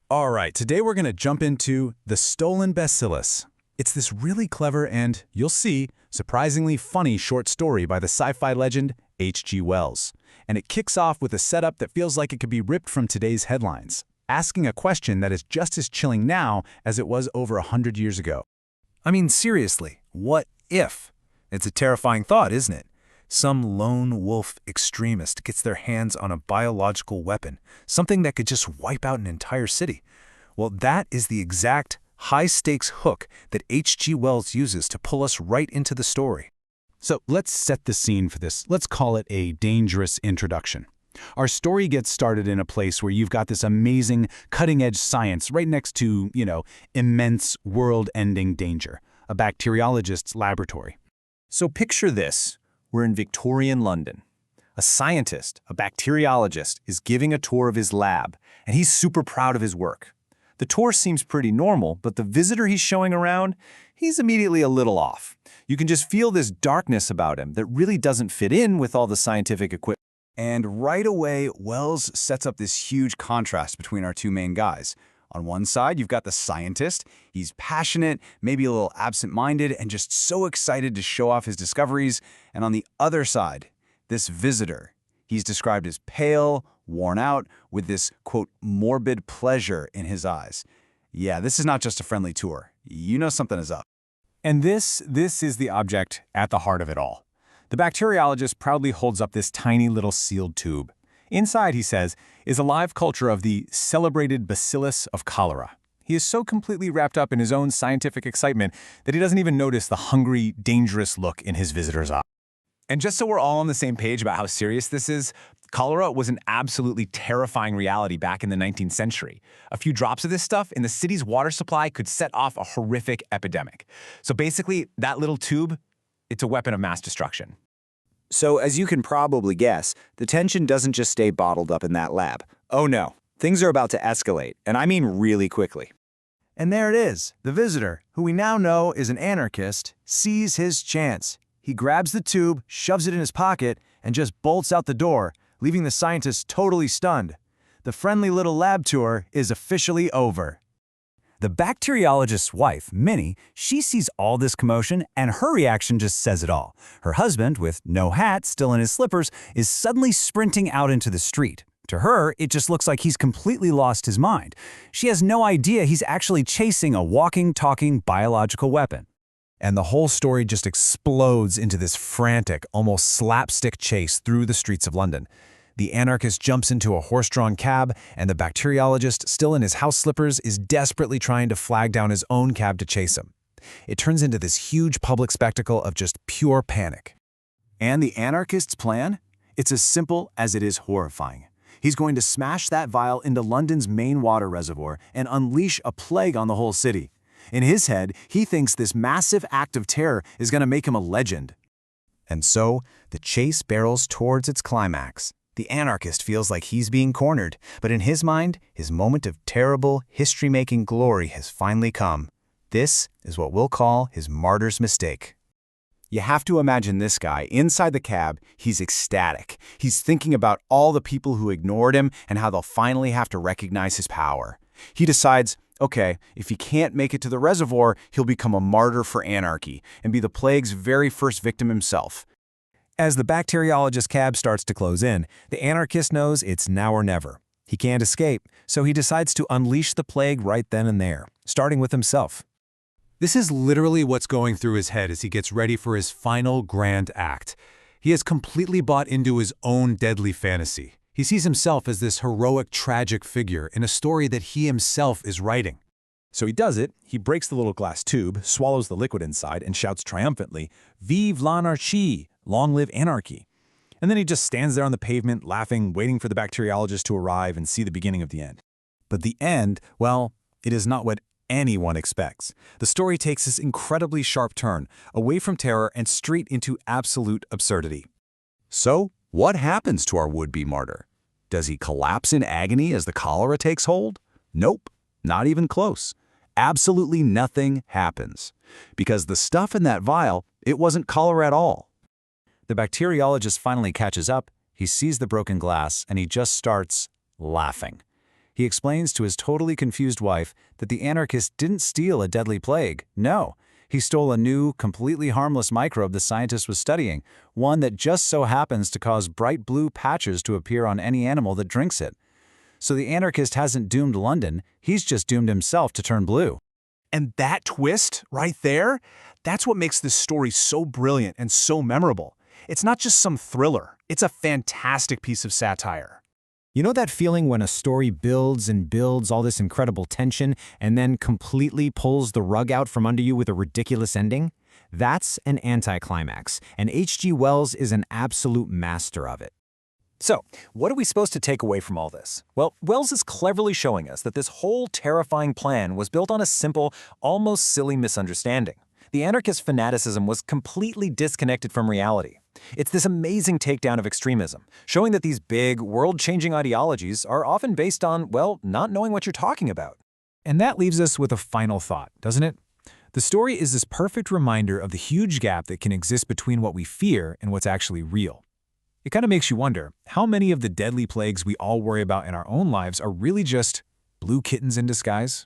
All right, today we're going to jump into The Stolen Bacillus. It's this really clever and, you'll see, surprisingly funny short story by the sci-fi legend H.G. Wells. And it kicks off with a setup that feels like it could be ripped from today's headlines, asking a question that is just as chilling now as it was over 100 years ago. I mean, seriously, what if? It's a terrifying thought, isn't it? Some lone wolf extremist gets their hands on a biological weapon, something that could just wipe out an entire city. Well, that is the exact high-stakes hook that H.G. Wells uses to pull us right into the story. So let's set the scene for this. Let's call it a dangerous introduction. Our story gets started in a place where you've got this amazing, cutting-edge science right next to, immense world-ending danger, a bacteriologist's laboratory. So picture this. We're in Victorian London. A scientist, a bacteriologist, is giving a tour of his lab, and he's super proud of his work. The tour seems pretty normal, but the visitor he's showing around, he's immediately a little off. You can just feel this darkness about him that really doesn't fit in with all the scientific equipment. And right away, Wells sets up this huge contrast between our two main guys. On one side, you've got the scientist. He's passionate, maybe a little absent-minded, and just so excited to show off his discoveries. And on the other side, this visitor. He's described as pale, worn out, with this, quote, morbid pleasure in his eyes. Yeah, this is not just a friendly tour. You know something is up. And this is the object at the heart of it all. The bacteriologist proudly holds up this tiny little sealed tube. Inside, he says, is a live culture of the celebrated Bacillus of cholera. He is so completely wrapped up in his own scientific excitement that he doesn't even notice the hungry, dangerous look in his visitor's eye. And just so we're all on the same page about how serious this is, cholera was an absolutely terrifying reality back in the 19th century. A few drops of this stuff in the city's water supply could set off a horrific epidemic. So basically, that little tube, it's a weapon of mass destruction. So as you can probably guess, the tension doesn't just stay bottled up in that lab. Oh no, things are about to escalate, and I mean really quickly. And there it is. The visitor, who we now know is an anarchist, sees his chance. He grabs the tube, shoves it in his pocket, and just bolts out the door, leaving the scientist totally stunned. The friendly little lab tour is officially over. The bacteriologist's wife, Minnie, she sees all this commotion, and her reaction just says it all. Her husband, with no hat, still in his slippers, is suddenly sprinting out into the street. To her, it just looks like he's completely lost his mind. She has no idea he's actually chasing a walking, talking biological weapon. And the whole story just explodes into this frantic, almost slapstick chase through the streets of London. The anarchist jumps into a horse-drawn cab, and the bacteriologist, still in his house slippers, is desperately trying to flag down his own cab to chase him. It turns into this huge public spectacle of just pure panic. And the anarchist's plan? It's as simple as it is horrifying. He's going to smash that vial into London's main water reservoir and unleash a plague on the whole city. In his head, he thinks this massive act of terror is going to make him a legend. And so, the chase barrels towards its climax. The anarchist feels like he's being cornered, but in his mind, his moment of terrible, history-making glory has finally come. This is what we'll call his martyr's mistake. You have to imagine this guy, inside the cab, he's ecstatic. He's thinking about all the people who ignored him and how they'll finally have to recognize his power. He decides, okay, if he can't make it to the reservoir, he'll become a martyr for anarchy and be the plague's very first victim himself. As the bacteriologist's cab starts to close in, the anarchist knows it's now or never. He can't escape, so he decides to unleash the plague right then and there, starting with himself. This is literally what's going through his head as he gets ready for his final grand act. He has completely bought into his own deadly fantasy. He sees himself as this heroic, tragic figure in a story that he himself is writing. So he does it, he breaks the little glass tube, swallows the liquid inside, and shouts triumphantly, "Vive l'anarchie! Long live anarchy." And then he just stands there on the pavement, laughing, waiting for the bacteriologist to arrive and see the beginning of the end. But the end, well, it is not what anyone expects. The story takes this incredibly sharp turn, away from terror and straight into absolute absurdity. So, what happens to our would-be martyr? Does he collapse in agony as the cholera takes hold? Nope, not even close. Absolutely nothing happens. Because the stuff in that vial, it wasn't cholera at all. The bacteriologist finally catches up, he sees the broken glass, and he just starts laughing. He explains to his totally confused wife that the anarchist didn't steal a deadly plague. No, he stole a new, completely harmless microbe the scientist was studying, one that just so happens to cause bright blue patches to appear on any animal that drinks it. So the anarchist hasn't doomed London, he's just doomed himself to turn blue. And that twist, right there, that's what makes this story so brilliant and so memorable. It's not just some thriller, it's a fantastic piece of satire. You know that feeling when a story builds and builds all this incredible tension and then completely pulls the rug out from under you with a ridiculous ending? That's an anticlimax, and H.G. Wells is an absolute master of it. So, what are we supposed to take away from all this? Well, Wells is cleverly showing us that this whole terrifying plan was built on a simple, almost silly misunderstanding. The anarchist fanaticism was completely disconnected from reality. It's this amazing takedown of extremism, showing that these big, world-changing ideologies are often based on, well, not knowing what you're talking about. And that leaves us with a final thought, doesn't it? The story is this perfect reminder of the huge gap that can exist between what we fear and what's actually real. It kind of makes you wonder, how many of the deadly plagues we all worry about in our own lives are really just blue kittens in disguise?